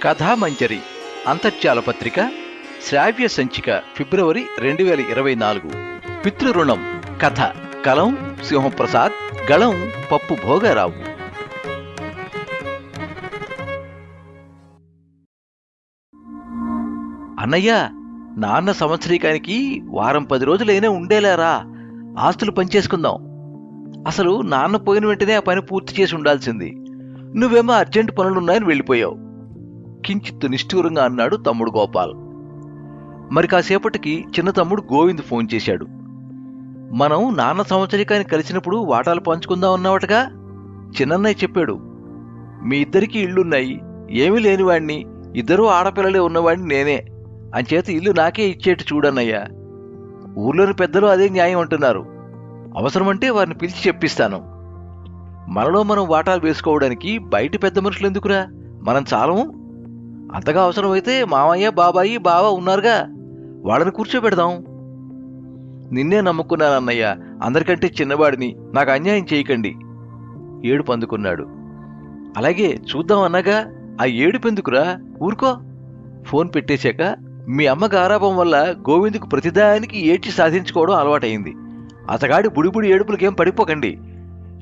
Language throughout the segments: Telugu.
కథామంజరి అంతర్జాల పత్రిక శ్రావ్య సంచిక ఫిబ్రవరి 2024. పితృరుణం కథ కలం సింహప్రసాద్, గళం పప్పు భోగారావు. అన్నయ్య, నాన్న సంవత్సరీకానికి వారం 10 రోజులైనా ఉండేలారా, ఆస్తులు పనిచేసుకుందాం. అసలు నాన్న పోయిన వెంటనే ఆ పని పూర్తి చేసి ఉండాల్సింది. నువ్వేమో అర్జెంటు పనులున్నాయని వెళ్ళిపోయావు. కించిత్తు నిష్ఠూరంగా అన్నాడు తమ్ముడు గోపాల్. మరి కాసేపటికి చిన్న తమ్ముడు గోవింద్ ఫోన్ చేశాడు. మనం నాన్న సంవత్సరీకాన్ని కలిసినప్పుడు వాటాలు పంచుకుందాం అన్నావటగా. చిన్నన్నయ్య చెప్పాడు. మీ ఇద్దరికీ ఇళ్లున్నాయి, ఏమీ లేనివాణ్ణి, ఇద్దరూ ఆడపిల్లలే ఉన్నవాడిని నేనే, అంచేత ఇల్లు నాకే ఇచ్చేట్టు చూడన్నయ్యా. ఊర్లోని పెద్దలు అదే న్యాయం అంటున్నారు. అవసరమంటే వారిని పిలిచి చెప్పిస్తాను. మనలో మనం వాటాలు వేసుకోవడానికి బయట పెద్ద మనుషులు ఎందుకురా, మనం చాలము. అంతగా అవసరమైతే మామయ్య, బాబాయి, బావ ఉన్నారుగా, వాళ్ళని కూర్చోబెడదాం. నిన్నే నమ్ముకున్నానన్నయ్య, అందరికంటే చిన్నవాడిని, నాకు అన్యాయం చేయకండి. ఏడుపు అందుకున్నాడు. అలాగే చూద్దాం అన్నగా, ఆ ఏడుపెందుకురా, ఊరుకో. ఫోన్ పెట్టేశాక మీ అమ్మ గారాభం వల్ల గోవిందుకు ప్రతిదానికి ఏడ్చి సాధించుకోవడం అలవాటైంది. అతగాడి బుడిబుడి ఏడుపులకేం పడిపోకండి.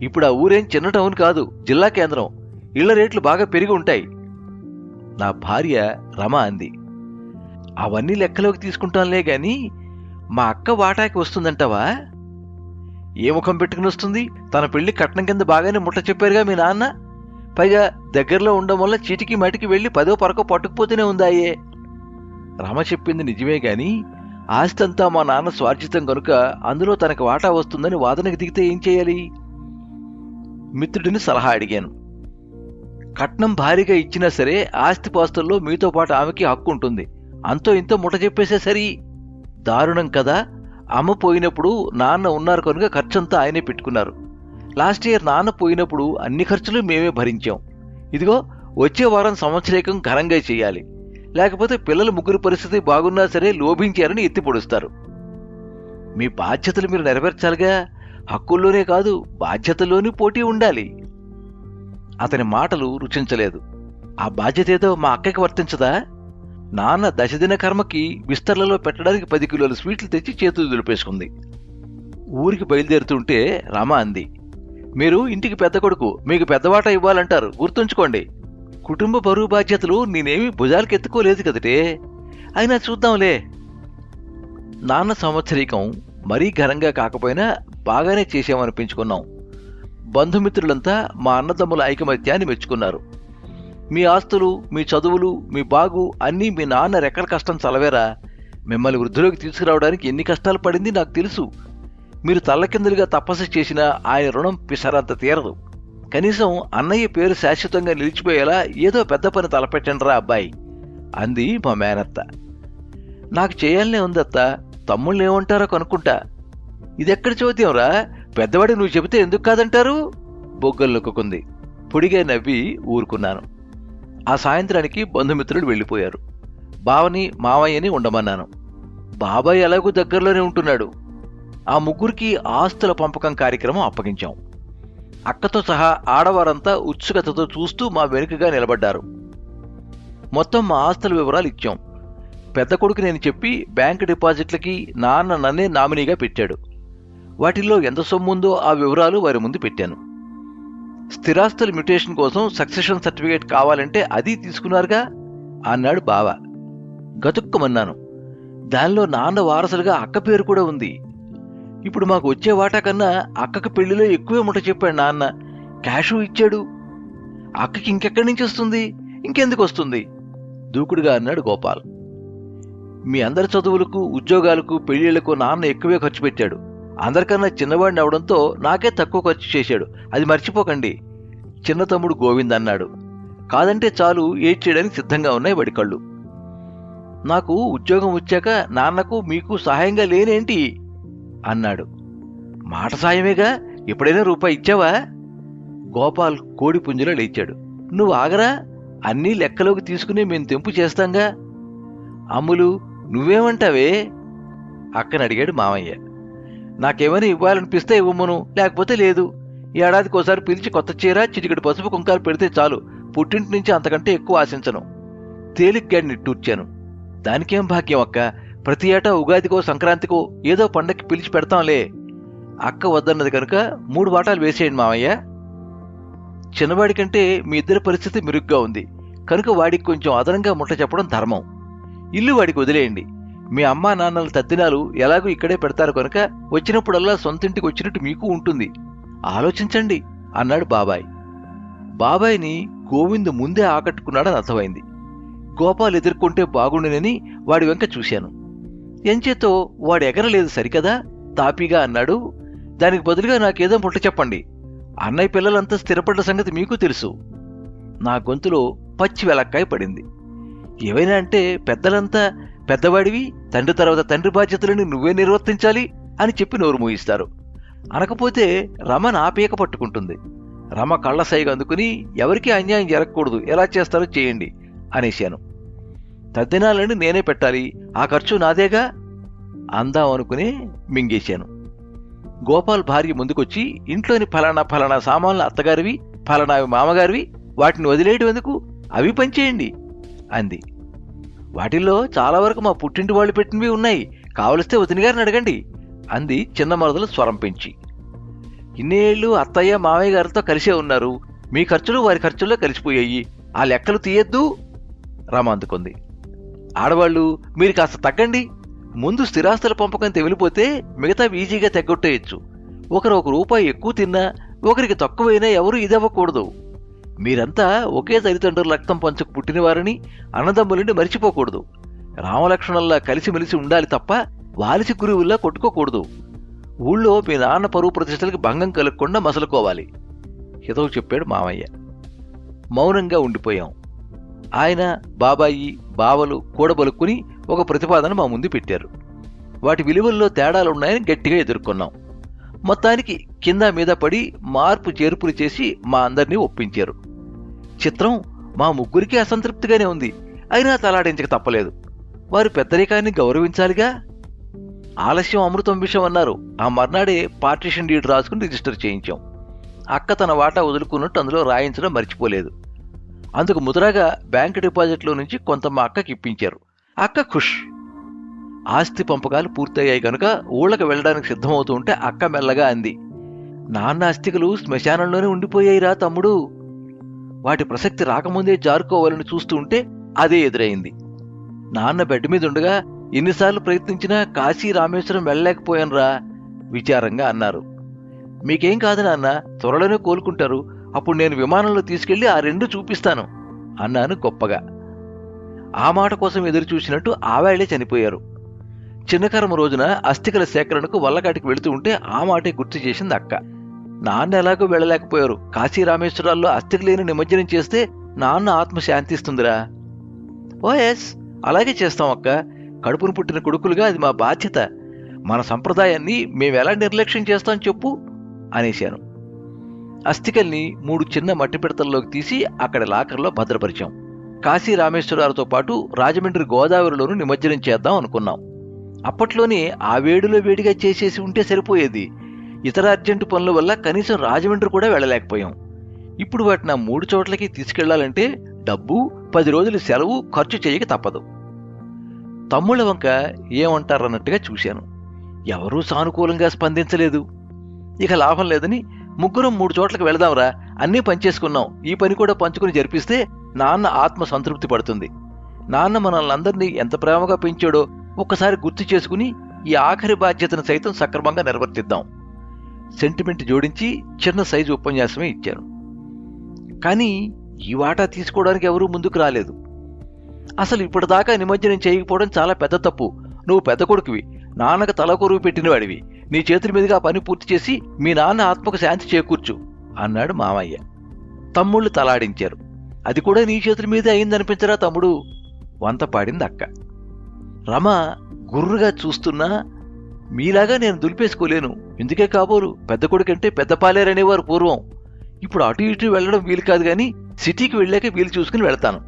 ఇప్పుడు ఆ ఊరేం చిన్న టౌన్ కాదు, జిల్లా కేంద్రం. ఇళ్ల రేట్లు బాగా పెరిగి ఉంటాయి. నా భార్య రమ అంది. అవన్నీ లెక్కలోకి తీసుకుంటానులే గాని మా అక్క వాటాకి వస్తుందంటావా? ఏ ముఖం పెట్టుకుని వస్తుంది? తన పెళ్లి కట్నం కింద బాగానే ముట్ట చెప్పారుగా మీ నాన్న. పైగా దగ్గరలో ఉండడం వల్ల చీటికి మాటికి వెళ్ళి 10వ పరకో పట్టుకుపోతూనే ఉందాయే. రమ చెప్పింది నిజమే గాని ఆస్తి అంతా మా నాన్న స్వార్జితం కనుక అందులో తనకు వాటా వస్తుందని వాదనకు దిగితే ఏం చేయాలి? మిత్రుడిని సలహా అడిగాను. కట్నం భారీగా ఇచ్చినా సరే ఆస్తిపాస్తుల్లో మీతో పాటు ఆమెకి హక్కు ఉంటుంది. అంతో ఇంతో ముట్ట చెప్పేసే సరి. దారుణం కదా. అమ్మ పోయినప్పుడు నాన్న ఉన్నారు కనుక ఖర్చంతా ఆయనే పెట్టుకున్నారు. లాస్ట్ ఇయర్ నాన్న పోయినప్పుడు అన్ని ఖర్చులు మేమే భరించాం. ఇదిగో వచ్చే వారం సంవత్సరీకం ఘనంగా చేయాలి. లేకపోతే పిల్లల ముగ్గురు పరిస్థితి బాగున్నా సరే లోభించారని ఎత్తి పొడుస్తారు. మీ బాధ్యతలు మీరు నెరవేర్చాలిగా. హక్కుల్లోనే కాదు, బాధ్యతల్లోనూ పోటీ ఉండాలి. అతని మాటలు రుచించలేదు. ఆ బాధ్యత ఏదో మా అక్కకి వర్తించదా? నాన్న దశదిన కర్మకి విస్తర్లలో పెట్టడానికి 10 కిలోల స్వీట్లు తెచ్చి చేతులు దులిపేసుకుంది. ఊరికి బయలుదేరుతుంటే రమ అంది. మీరు ఇంటికి పెద్ద కొడుకు, మీకు పెద్దవాట ఇవ్వాలంటారు, గుర్తుంచుకోండి. కుటుంబ బరువు బాధ్యతలు నేనేమీ భుజాలకు ఎత్తుకోలేదు కదటే. అయినా చూద్దాంలే. నాన్న సంవత్సరీకం మరీ ఘనంగా కాకపోయినా బాగానే చేశామనిపించుకున్నాం. బంధుమిత్రులంతా మా అన్నదమ్ముల ఐకమత్యాన్ని మెచ్చుకున్నారు. మీ ఆస్తులు, మీ చదువులు, మీ బాగు అన్నీ మీ నాన్న రెక్కల కష్టం చలవేరా. మిమ్మల్ని వృద్ధిలోకి తీసుకురావడానికి ఎన్ని కష్టాలు పడింది నాకు తెలుసు. మీరు తల్లకిందులుగా తపస్సు చేసినా ఆయన రుణం పిసరంత తీరదు. కనీసం అన్నయ్య పేరు శాశ్వతంగా నిలిచిపోయేలా ఏదో పెద్ద పని తలపెట్టండిరా అబ్బాయి అంది మా మేనత్త. నాకు చేయాలనే ఉందత్త, తమ్ముళ్ళు ఏమంటారో కనుక్కుంటా. ఇదెక్కడి చోద్యంరా, పెద్దవాడి నువ్వు చెబితే ఎందుకు కాదంటారు? బొగ్గలు నొక్కుంది. పొడిగా నవ్వి ఊరుకున్నాను. ఆ సాయంత్రానికి బంధుమిత్రులు వెళ్ళిపోయారు. బావని, మావయ్యని ఉండమన్నాను. బాబాయ్ ఎలాగూ దగ్గరలోనే ఉంటున్నాడు. ఆ ముగ్గురికి ఆస్తుల పంపకం కార్యక్రమం అప్పగించాం. అక్కతో సహా ఆడవారంతా ఉత్సుకతతో చూస్తూ మా వెనుకగా నిలబడ్డారు. మొత్తం మా ఆస్తుల వివరాలు ఇచ్చాం. పెద్ద కొడుకు నేను చెప్పి బ్యాంకు డిపాజిట్లకి నాన్న నన్నే నామినీగా పెట్టాడు. వాటిల్లో ఎంత సొమ్ముందో ఆ వివరాలు వారి ముందు పెట్టాను. స్థిరాస్తుల మ్యుటేషన్ కోసం సక్సెషన్ సర్టిఫికేట్ కావాలంటే అది తీసుకున్నారుగా అన్నాడు బావ. గతుక్కమన్నాను. దానిలో నాన్న వారసులుగా అక్క పేరు కూడా ఉంది. ఇప్పుడు మాకు వచ్చే వాటా కన్నా అక్కకి పెళ్లిలో ఎక్కువే ముట్ట చెప్పాడు నాన్న. క్యాషు ఇచ్చాడు. అక్కకి ఇంకెక్కడి నుంచి వస్తుంది? ఇంకెందుకు వస్తుంది? దూకుడుగా అన్నాడు గోపాల్. మీ అందరి చదువులకు, ఉద్యోగాలకు, పెళ్లిళ్లకు నాన్న ఎక్కువే ఖర్చు పెట్టాడు. అందరికన్నా చిన్నవాడిని అవడంతో నాకే తక్కువ ఖర్చు చేశాడు, అది మర్చిపోకండి. చిన్న తమ్ముడు గోవింద్ అన్నాడు. కాదంటే చాలు ఏడ్చేయడానికి సిద్ధంగా ఉన్నాయి వాడి కళ్ళు. నాకు ఉద్యోగం వచ్చాక నాన్నకు మీకు సహాయంగా లేనేంటి అన్నాడు. మాట సాయమేగా, ఎప్పుడైనా రూపాయి ఇచ్చావా? గోపాల్ కోడి పుంజులో లేచాడు. నువ్వు ఆగరా, అన్నీ లెక్కలోకి తీసుకుని మేము తెంపు చేస్తాంగా. అమ్ములు, నువ్వేమంటావే అక్కని అడిగాడు మామయ్య. నాకేమైనా ఇవ్వాలనిపిస్తే ఇవ్వమును, లేకపోతే లేదు. ఏడాదికోసారి పిలిచి కొత్త చీర, చిటికెడు పసుపు కుంకాలు పెడితే చాలు. పుట్టింటి నుంచి అంతకంటే ఎక్కువ ఆశించను. తేలిగ్గా నిట్టూర్చాను. దానికేం భాగ్యం అక్క, ప్రతి ఏటా ఉగాదికో సంక్రాంతికో ఏదో పండక్కి పిలిచి పెడతాంలే. అక్క వద్దన్నది కనుక 3 వాటాలు వేసేయండి మామయ్య. చిన్నవాడి కంటే మీ ఇద్దరి పరిస్థితి మెరుగ్గా ఉంది కనుక వాడికి కొంచెం అదనంగా ముట్ట చెప్పడం ధర్మం. ఇల్లు వాడికి వదిలేయండి. మీ అమ్మా నాన్నల తద్దినాలు ఎలాగూ ఇక్కడే పెడతారు కనుక వచ్చినప్పుడల్లా సొంతింటికి వచ్చినట్టు మీకు ఉంటుంది. ఆలోచించండి అన్నాడు బాబాయ్. బాబాయిని గోవింద్ ముందే ఆకట్టుకున్నాడని అర్థమైంది. గోపాల్ ఎదుర్కొంటే బాగుండునని వాడి వెంక చూశాను. ఎంచేతో వాడు ఎగరలేదు సరికదా, తాపీగా అన్నాడు. దానికి బదులుగా నాకేదో ముట్ట చెప్పండి. అన్నయ్య పిల్లలంతా స్థిరపడ్డ సంగతి మీకు తెలుసు. నా గొంతులో పచ్చి వెలక్కాయ పడింది. ఏవైనా అంటే పెద్దలంతా పెద్దవాడివి, తండ్రి తర్వాత తండ్రి బాధ్యతలను నువ్వే నిర్వర్తించాలి అని చెప్పి నోరు మూయిస్తారు. అనకపోతే రమ నా పీక పట్టుకుంటుంది. రమ కళ్ళ సైగ అందుకుని ఎవరికీ అన్యాయం జరగకూడదు, ఎలా చేస్తారో చేయండి అనేశాను. తద్దినాలని నేనే పెట్టాలి, ఆ ఖర్చు నాదేగా అందాం అనుకుని మింగేశాను. గోపాల్ భార్య ముందుకొచ్చి ఇంట్లోని ఫలానా ఫలానా సామాన్లు అత్తగారివి, ఫలానావి మామగారివి, వాటిని వదిలేయడం ఎందుకు, అవి పనిచేయండి అంది. వాటిల్లో చాలా వరకు మా పుట్టింటి వాళ్ళు పెట్టినవి ఉన్నాయి, కావలిస్తే వదిన గారిని అడగండి అంది చిన్న మరదలు స్వరం పెంచి. ఇన్నేళ్లు అత్తయ్య మామయ్య గారితో కలిసే ఉన్నారు, మీ ఖర్చులు వారి ఖర్చుల్లో కలిసిపోయాయి, ఆ లెక్కలు తీయద్దు రమ అందుకుంది. ఆడవాళ్ళు మీరు కాస్త తగ్గండి. ముందు స్థిరాస్తుల పంపకం తెగిలిపోతే మిగతా ఈజీగా తెగ్గొట్టేయచ్చు. ఒకరు ₹1 ఎక్కువ తిన్నా ఒకరికి తక్కువైనా ఎవరూ ఇదవ్వకూడదు. మీరంతా ఒకే తల్లిదండ్రుల రక్తం పంచుకు పుట్టినవారని అన్నదమ్ములని మరిచిపోకూడదు. రామలక్ష్మణుల్లా కలిసిమెలిసి ఉండాలి తప్ప వాలిసి గురువుల్లా కొట్టుకోకూడదు. ఊళ్ళో మీ నాన్న పరువు ప్రతిష్టలకి భంగం కలగకుండా మసలుకోవాలి హితవు చెప్పాడు మామయ్య. మౌనంగా ఉండిపోయాం. ఆయన, బాబాయి, బావలు కూడబలుక్కుని ఒక ప్రతిపాదన మా ముందు పెట్టారు. వాటి విలువల్లో తేడాలున్నాయని గట్టిగా ఎదుర్కొన్నాం. మొత్తానికి కింద మీద పడి మార్పు చేర్పులు చేసి మా అందరినీ ఒప్పించారు. చిత్రం, మా ముగ్గురికి అసంతృప్తిగానే ఉంది. అయినా తలాడించక తప్పలేదు. వారు పెద్దరికాన్ని గౌరవించాలిగా. ఆలస్యం అమృతం విషయం అన్నారు. ఆ మర్నాడే పార్టీషన్ డీడ్ రాసుకుని రిజిస్టర్ చేయించాం. అక్క తన వాటా వదులుకున్నట్టు అందులో రాయించడం మర్చిపోలేదు. అందుకు ముద్రగా బ్యాంకు డిపాజిట్లో నుంచి కొంత మా అక్కకి ఇప్పించారు. అక్క ఖుష్. ఆస్తి పంపకాలు పూర్తయ్యాయి కనుక ఊళ్ళకి వెళ్ళడానికి సిద్ధమవుతూ ఉంటే అక్క మెల్లగా అంది, నాన్న అస్థికలు శ్మశానంలోనే ఉండిపోయాయిరా తమ్ముడు. వాటి ప్రసక్తి రాకముందే జారుకోవాలని చూస్తూ ఉంటే అదే ఎదురైంది. నాన్న బెడ్ మీద ఉండగా ఎన్నిసార్లు ప్రయత్నించినా కాశీ రామేశ్వరం వెళ్ళలేకపోయానురా విచారంగా అన్నారు. మీకేం కాదు నాన్న, త్వరలోనే కోలుకుంటారు. అప్పుడు నేను విమానంలో తీసుకెళ్లి ఆ 2 చూపిస్తాను అన్నాను గొప్పగా. ఆ మాట కోసం ఎదురు చూసినట్టు ఆవాళ్లే చనిపోయారు. చిన్నకర్మ రోజున అస్థికల సేకరణకు వల్లకాటికి వెళుతూ ఉంటే ఆ మాటే గుర్తు చేసింది అక్క. నాన్న ఎలాగో వెళ్ళలేకపోయారు. కాశీ రామేశ్వరాల్లో అస్థికలేని నిమజ్జనం చేస్తే నాన్న ఆత్మ శాంతిస్తుందిరా. ఓఎస్, అలాగే చేస్తాం అక్క. కడుపును పుట్టిన కొడుకులుగా అది మా బాధ్యత. మన సంప్రదాయాన్ని మేమెలా నిర్లక్ష్యం చేస్తాం చెప్పు అనేశాను. అస్థికల్ని 3 చిన్న మట్టి పిడతల్లోకి తీసి అక్కడ లాకర్లో భద్రపరిచాం. కాశీ రామేశ్వరాలతో పాటు రాజమండ్రి గోదావరిలోనూ నిమజ్జనం చేద్దాం అనుకున్నాం. అప్పట్లోనే ఆ వేడిలో వేడిగా చేసేసి ఉంటే సరిపోయేది. ఇతర అర్జెంటు పనుల వల్ల కనీసం రాజమండ్రి కూడా వెళ్ళలేకపోయాం. ఇప్పుడు వాటిని 3 చోట్లకి తీసుకెళ్లాలంటే డబ్బు, 10 రోజులు సెలవు ఖర్చు చేయక తప్పదు. తమ్ముళ్ళ వంక ఏమంటారన్నట్టుగా చూశాను. ఎవరూ సానుకూలంగా స్పందించలేదు. ఇక లాభం లేదని ముగ్గురం 3 చోట్లకు వెళదాంరా, అన్నీ పనిచేసుకున్నాం, ఈ పని కూడా పంచుకుని జరిపిస్తే నాన్న ఆత్మ సంతృప్తి పడుతుంది. నాన్న మనల్ని అందరినీ ఎంత ప్రేమగా పెంచాడో ఒక్కసారి గుర్తు చేసుకుని ఈ ఆఖరి బాధ్యతను సైతం సక్రమంగా నిర్వర్తిద్దాం. సెంటిమెంట్ జోడించి చిన్న సైజు ఉపన్యాసమే ఇచ్చాను. కానీ ఈ వాటా తీసుకోవడానికి ఎవరూ ముందుకు రాలేదు. అసలు ఇప్పటిదాకా నిమజ్జనం చేయకపోవడం చాలా పెద్ద తప్పు. నువ్వు పెద్ద కొడుకువి, నాన్నకు తలకొరువు పెట్టినవాడివి. నీ చేతుల మీదుగా పని పూర్తి చేసి మీ నాన్న ఆత్మకు శాంతి చేకూర్చు అన్నాడు మామయ్య. తమ్ముళ్ళు తలాడించారు. అది కూడా నీ చేతుల మీదే అయిందనిపించరా తమ్ముడు వంత పాడింది అక్క. రమ గుర్రుగా చూస్తున్నా, మీలాగా నేను దులిపేసుకోలేను. ఎందుకే కాబోలు, పెద్ద కొడుకంటే పెద్ద పాలేరనేవారు పూర్వం. ఇప్పుడు అటు ఇటు వెళ్ళడం వీలు కాదు గాని సిటీకి వెళ్ళాక వీలు చూసుకుని వెళతాను.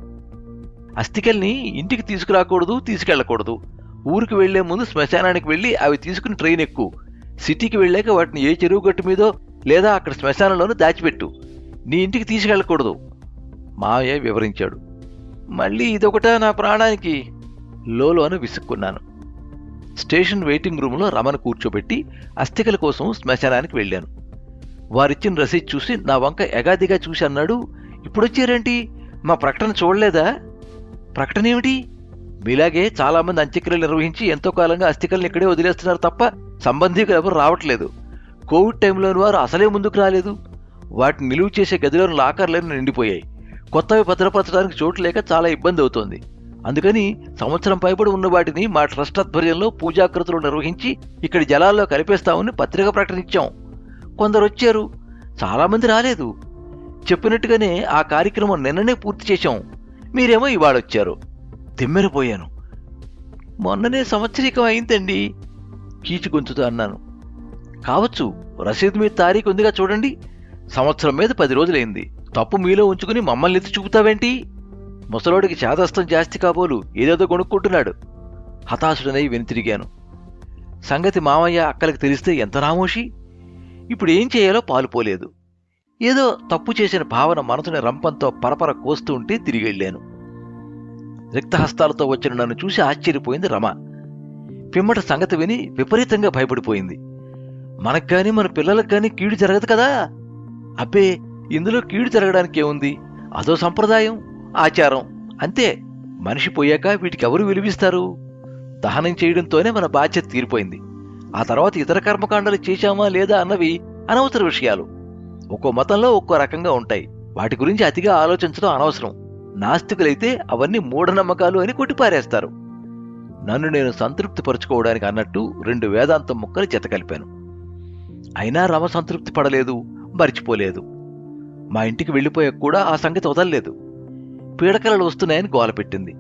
అస్థికల్ని ఇంటికి తీసుకురాకూడదు, తీసుకెళ్లకూడదు. ఊరికి వెళ్లే ముందు శ్మశానానికి వెళ్లి అవి తీసుకుని ట్రైన్ ఎక్కు. సిటీకి వెళ్ళాక వాటిని ఏ చెరువు గట్టు మీదో లేదా అక్కడ శ్మశానంలోనూ దాచిపెట్టు. నీ ఇంటికి తీసుకెళ్లకూడదు మావయ్య వివరించాడు. మళ్ళీ ఇదొకటా నా ప్రాణానికి? లోలోన విసుక్కున్నాను. స్టేషన్ వెయిటింగ్ రూమ్లో రమను కూర్చోబెట్టి అస్థికల కోసం శ్మశానానికి వెళ్ళాను. వారిచ్చిన రసీదు చూసి నా వంక ఎగాదిగా చూసి అన్నాడు, ఇప్పుడొచ్చారేంటి? మా ప్రకటన చూడలేదా? ప్రకటన ఏమిటి? మీలాగే చాలామంది అంత్యక్రియలు నిర్వహించి ఎంతో కాలంగా అస్థికల్ని ఇక్కడే వదిలేస్తున్నారు తప్ప సంబంధీకులు ఎవరు రావట్లేదు. కోవిడ్ టైంలోని వారు అసలే ముందుకు రాలేదు. వాటిని నిలువ చేసే గదిలోని లాకర్లన్నీ నిండిపోయాయి. కొత్తవి భద్రపరచడానికి చోటు లేక చాలా ఇబ్బంది అవుతోంది. అందుకని సంవత్సరం పైబడి ఉన్న వాటిని మా ట్రస్ట్ ఆధ్వర్యంలో పూజాకృతులు నిర్వహించి ఇక్కడి జలాల్లో కలిపేస్తామని పత్రిక ప్రకటన ఇచ్చాం. కొందరు వచ్చారు, చాలామంది రాలేదు. చెప్పినట్టుగానే ఆ కార్యక్రమం నిన్ననే పూర్తి చేశాం. మీరేమో ఇవాళొచ్చారు. తిమ్మెరపోయాను. మొన్ననే సంవత్సరీకం అయిందండి, కీచు గొంతుతో అన్నాను. కావచ్చు, రసీదు మీద తారీఖు ఉందిగా చూడండి. సంవత్సరం మీద 10 రోజులైంది. తప్పు మీలో ఉంచుకుని మమ్మల్ని ఎత్తి చూపుతావేంటి? ముసలోడికి చేదస్తం జాస్తి కాబోలు ఏదేదో కొనుక్కుంటున్నాడు. హతాశుడనై వెనుతిరిగాను. సంగతి మామయ్య అక్కలకు తెలిస్తే ఎంత నామోషి. ఇప్పుడు ఏం చేయాలో పాలుపోలేదు. ఏదో తప్పు చేసిన భావన మనసుని రంపంతో పరపర కోస్తూ ఉంటే తిరిగి వెళ్ళాను. రిక్తహస్తాలతో వచ్చిన నన్ను చూసి ఆశ్చర్యపోయింది రమ. పిమ్మట సంగతి విని విపరీతంగా భయపడిపోయింది. మనకు గాని మన పిల్లలకు గాని కీడు జరగదు కదా? అబ్బే, ఇందులో కీడు జరగడానికి ఏముంది? అదో సంప్రదాయం, ఆచారం, అంతే. మనిషి పోయాక వీటికి ఎవరు విలువిస్తారు? దహనం చేయడంతోనే మన బాధ్యత తీరిపోయింది. ఆ తర్వాత ఇతర కర్మకాండాలు చేశామా లేదా అన్నవి అనవసర విషయాలు. ఒక్కో మతంలో ఒక్కో రకంగా ఉంటాయి. వాటి గురించి అతిగా ఆలోచించడం అనవసరం. నాస్తికులైతే అవన్నీ మూఢనమ్మకాలు అని కొట్టిపారేస్తారు. నన్ను నేను సంతృప్తి పరుచుకోవడానికి అన్నట్టు 2 వేదాంతం ముక్కలు జతకలిపాను. అయినా రమ సంతృప్తి పడలేదు, మరిచిపోలేదు. మా ఇంటికి వెళ్ళిపోయాక కూడా ఆ సంగతి వదలలేదు. పీడకలలు వస్తున్నాయని గోలపెట్టింది.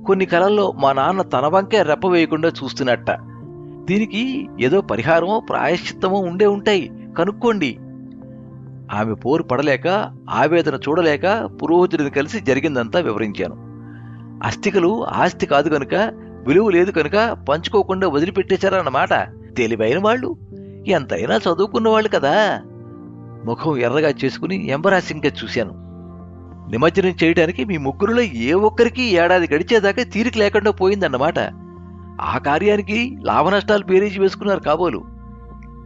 కొన్ని కలల్లో మా నాన్న తన వంకే రెప్ప వేయకుండా చూస్తున్నట్ట. దీనికి ఏదో పరిహారమో ప్రాయశ్చిత్తమో ఉండే ఉంటాయి, కనుక్కోండి. ఆమె పోరు పడలేక, ఆవేదన చూడలేక పురోహితుడిని కలిసి జరిగిందంతా వివరించాను. అస్థికలు ఆస్తి కాదు కనుక, విలువ లేదు కనుక పంచుకోకుండా వదిలిపెట్టేశారన్నమాట. తెలివైన వాళ్ళు, ఎంతైనా చదువుకున్న వాళ్ళు కదా. ముఖం ఎర్రగా చేసుకుని ఎంబరాసింగ్గా చూశాను. నిమజ్జనం చేయడానికి మీ ముగ్గురులో ఏ ఒక్కరికి ఏడాది గడిచేదాకా తీరిక లేకుండా పోయిందన్నమాట. ఆ కార్యానికి లాభనష్టాలు బేరీజు వేసుకున్నారు కాబోలు.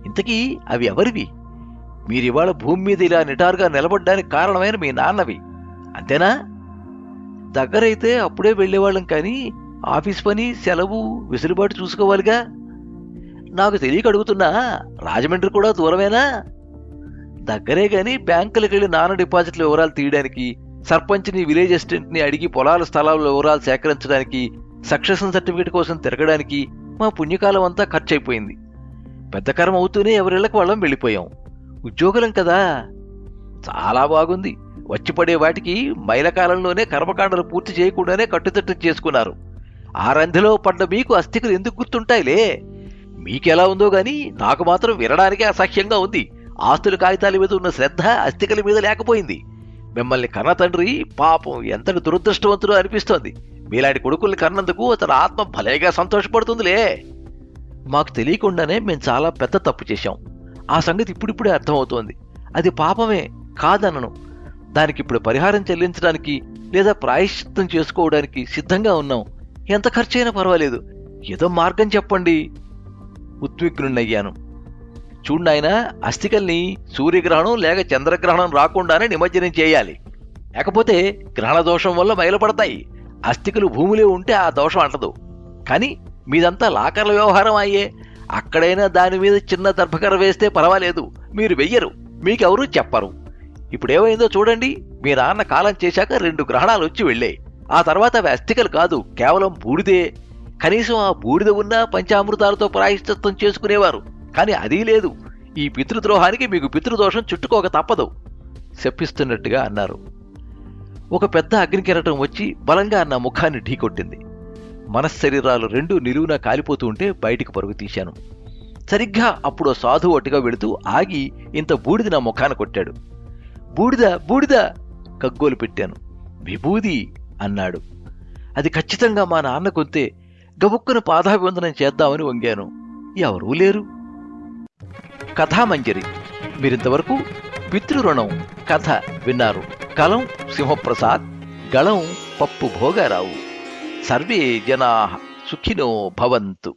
ఇంతకీ అవి ఎవరివి? మీరివాళ భూమి మీద ఇలా నిటారుగా నిలబడ్డానికి కారణమైన మీ నాన్నవి, అంతేనా? దగ్గరైతే అప్పుడే వెళ్లేవాళ్ళం, కానీ ఆఫీస్ పని, సెలవు, విసులుబాటు చూసుకోవాలిగా. నాకు తెలియక అడుగుతున్నా, రాజమండ్రి కూడా దూరమేనా? దగ్గరే గాని బ్యాంకులకు వెళ్ళి నాన్న డిపాజిట్ల వివరాలు తీయడానికి, సర్పంచ్ని, విలేజ్ అసిస్టెంట్ని అడిగి పొలాల స్థలాల వివరాలు సేకరించడానికి, సక్సెషన్ సర్టిఫికేట్ కోసం తిరగడానికి మా పుణ్యకాలం అంతా ఖర్చయిపోయింది. పెద్ద కర్మ అవుతూనే ఎవరిళ్లకు వాళ్ళం వెళ్ళిపోయాం. ఉద్యోగులం కదా. చాలా బాగుంది. వచ్చిపడే వాటికి మైలకాలంలోనే కర్మకాండలు పూర్తి చేయకుండానే కట్టుతట్టు చేసుకున్నారు. ఆ రంధిలో పడ్డ మీకు అస్థికలు ఎందుకు గుర్తుంటాయిలే? మీకెలా ఉందో గాని నాకు మాత్రం వినడానికే అసహ్యంగా ఉంది. ఆస్తుల కాగితాల మీద ఉన్న శ్రద్ధ అస్థికల మీద లేకపోయింది. మిమ్మల్ని కన్న తండ్రి పాపం ఎంతటి దురదృష్టవంతుడో అనిపిస్తోంది. మీలాంటి కొడుకుల్ని కన్నందుకు అతని ఆత్మ భలేగా సంతోషపడుతుందిలే. మాకు తెలియకుండానే మేము చాలా పెద్ద తప్పు చేశాం. ఆ సంగతి ఇప్పుడిప్పుడే అర్థమవుతోంది. అది పాపమే కాదనను. దానికిప్పుడు పరిహారం చెల్లించడానికి లేదా ప్రాయశ్చిత్తం చేసుకోవడానికి సిద్ధంగా ఉన్నాం. ఎంత ఖర్చైనా పర్వాలేదు, ఏదో మార్గం చెప్పండి. ఉద్విగ్నున్నయ్యాను. చూడ్నాయనా, అస్థికల్ని సూర్యగ్రహణం లేక చంద్రగ్రహణం రాకుండానే నిమజ్జనం చేయాలి. లేకపోతే గ్రహణ దోషం వల్ల మైలపడతాయి. అస్థికలు భూమిలో ఉంటే ఆ దోషం అంటదు. కానీ మీదంతా లాకర్ల వ్యవహారం అయ్యే. అక్కడైనా దాని మీద చిన్న దర్భకర వేస్తే పర్వాలేదు, మీరు వెయ్యరు, మీకెవరూ చెప్పరు. ఇప్పుడేమైందో చూడండి. మీ నాన్న కాలం చేశాక 2 గ్రహణాలు వచ్చి వెళ్ళాయి. ఆ తర్వాత అవి అస్థికలు కాదు, కేవలం బూడిదే. కనీసం ఆ బూడిద ఉన్నా పంచామృతాలతో ప్రాయశ్చిత్తం చేసుకునేవారు. కానీ అదీ లేదు. ఈ పితృద్రోహానికి మీకు పితృదోషం చుట్టుకోక తప్పదు, శపిస్తున్నట్టుగా అన్నారు. ఒక పెద్ద అగ్నికిరటం వచ్చి బలంగా నా ముఖాన్ని ఢీకొట్టింది. మనశ్శరీరాలు 2 నిలువునా కాలిపోతూ ఉంటే బయటికి పరుగు తీశాను. సరిగ్గా అప్పుడు సాధువు ఒట్టిగా వెళుతూ ఆగి ఇంత బూడిద నా ముఖాన కొట్టాడు. బూడిద బూడిద కగ్గోలు పెట్టాను. విభూది అన్నాడు. అది ఖచ్చితంగా మా నాన్న గొంతే. గబుక్కున పాదాభివందనం చేద్దామని వంగాను. ఎవరూ లేరు. కథామంజరి. మీరింతవరకు పితృరుణం కథ విన్నారు. కలం సింహప్రసాద్, గళం పప్పు భోగారావు. సర్వే జనా సుఖినో భవంతు.